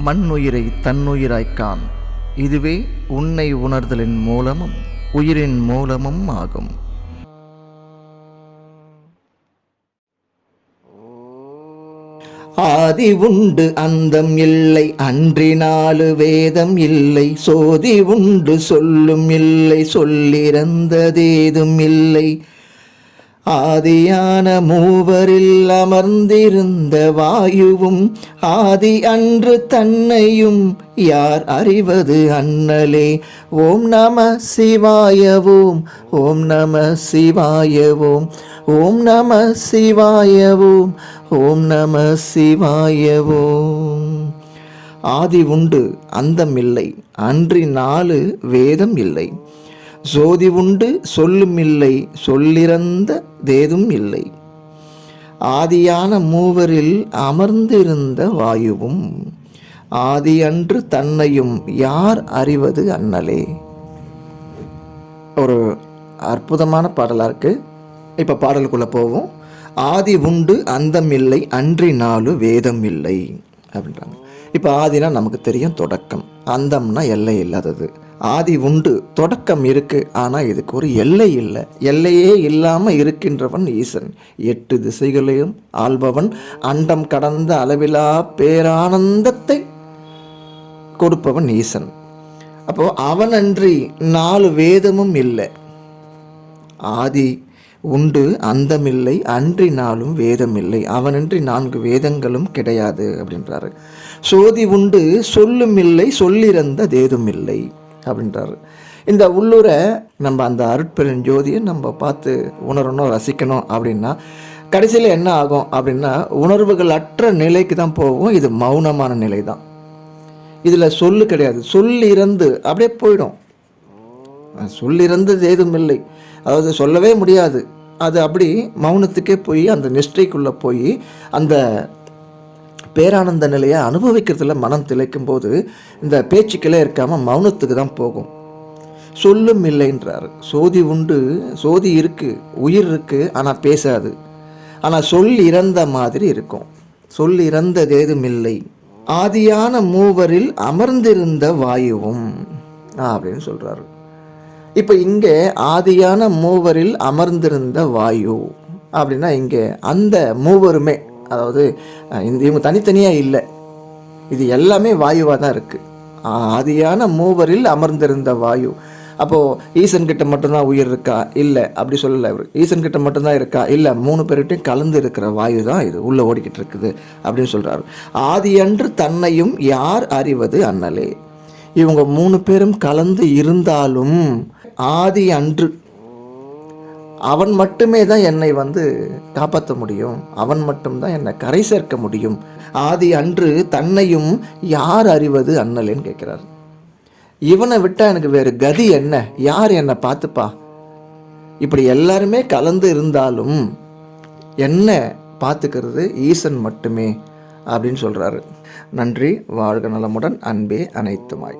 மண்ணுயிரை தன்னுயிராய்க்கான். இதுவே உன்னை உணர்தலின் மூலமும் உயிரின் மூலமும் ஆகும். ஆதி உண்டு அந்தம் இல்லை, அன்றினாலு வேதம் இல்லை. சோதி உண்டு சொல்லும் இல்லை, சொல்லிறந்ததேதும் இல்லை. ஆதியான மூவரில் அமர்ந்திருந்த வாயுவும் ஆதி அன்று தன்னையும் யார் அறிவது அண்ணலே. ஓம் நம சிவாயவோம், ஓம் நம சிவாயவோம், ஓம் நம சிவாயவோம், ஓம் நம சிவாயவோம். ஆதி உண்டு அந்தம் இல்லை, அன்றி நாலு வேதம் இல்லை. சோதி உண்டு சொல்லும் இல்லை, சொல்லிறந்த தேதும் இல்லை. ஆதியான மூவரில் அமர்ந்திருந்த வாயுவும் ஆதி அன்று தன்னையும் யார் அறிவது அண்ணலே. ஒரு அற்புதமான பாடலாக இருக்கு. இப்போ பாடலுக்குள்ளே போவோம். ஆதி உண்டு அந்தம் இல்லை, அன்றி நாலு வேதம் இல்லை அப்படின்றாங்க. இப்போ ஆதினா நமக்கு தெரியும் தொடக்கம், அந்தம்னா எல்லை இல்லாதது. ஆதி உண்டு, தொடக்கம் இருக்கு, ஆனால் இதுக்கு ஒரு எல்லை இல்லை. எல்லையே இல்லாமல் இருக்கின்றவன் ஈசன். 8 திசைகளையும் ஆள்பவன், அண்டம் கடந்த அளவிலா பேரானந்தத்தை கொடுப்பவன் ஈசன். அப்போ அவனன்றி 4 வேதமும் இல்லை. ஆதி உண்டு அந்தமில்லை, அன்றி 4 வேதம் இல்லை. அவனின்றி 4 வேதங்களும் கிடையாது அப்படின்றாரு. சோதி உண்டு சொல்லும் இல்லை, சொல்லிறந்த தேதும் இல்லை அப்படின்றாரு. இந்த உள்ளூரை நம்ம அந்த அருட்பெருஞ்சோதியை நம்ம பார்த்து உணரணும், ரசிக்கணும் அப்படின்னா கடைசியில் என்ன ஆகும் அப்படின்னா உணர்வுகள் அற்ற நிலைக்கு தான் போகும். இது மௌனமான நிலை தான். இதில் சொல்லு கிடையாது, சொல்லிறந்து அப்படியே போயிடும். சொல்லிறந்தது ஏதும் இல்லை, அதாவது சொல்லவே முடியாது. அது அப்படி மௌனத்துக்கே போய் அந்த நிஷ்டைக்குள்ளே போய் அந்த பேரானந்த நிலையை அனுபவிக்கிறதுல மனம் திளைக்கும் போது இந்த பேச்சுக்களே இருக்காமல் மௌனத்துக்கு தான் போகும். சொல்லும் இல்லைன்றார். சோதி உண்டு, சோதி இருக்கு, உயிர் இருக்கு, ஆனால் பேசாது. ஆனால் சொல் இறந்த மாதிரி இருக்கும். சொல் இறந்ததேதும் இல்லை. ஆதியான மூவரில் அமர்ந்திருந்த வாயுவும் அப்படின்னு சொல்றாரு. இப்போ இங்கே ஆதியான மூவரில் அமர்ந்திருந்த வாயு அப்படின்னா இங்கே அந்த மூவருமே, அதாவது இவங்க தனித்தனியாக இல்லை, இது எல்லாமே வாயுவாக தான் இருக்குது. ஆதியான மூவரில் அமர்ந்திருந்த வாயு. அப்போது ஈசன்கிட்ட மட்டும்தான் உயிர் இருக்கா? இல்லை, அப்படி சொல்லலை. இவர் ஈசன்கிட்ட மட்டும்தான் இருக்கா? இல்லை, 3 பேர்கிட்டையும் கலந்து இருக்கிற வாயு தான் இது உள்ளே ஓடிக்கிட்டு இருக்குது அப்படின்னு சொல்கிறாரு. ஆதி அன்று தன்னையும் யார் அறிவது அண்ணலே. இவங்க 3 பேரும் கலந்து இருந்தாலும் ஆதி அன்று அவன் மட்டுமே தான் என்னை காப்பாற்ற முடியும், அவன் மட்டும்தான் என்னை கரை சேர்க்க முடியும். ஆதி அன்று தன்னையும் யார் அறிவது அண்ணலேன்னு கேட்கிறார். இவனை விட்டா எனக்கு வேறு கதி என்ன? யார் என்னை பார்த்துப்பா? இப்படி எல்லாருமே கலந்து இருந்தாலும் என்ன பார்த்துக்கிறது ஈசன் மட்டுமே அப்படின்னு சொல்றாரு. நன்றி. வாழ்க நலமுடன். அன்பே அனைத்துமாய்.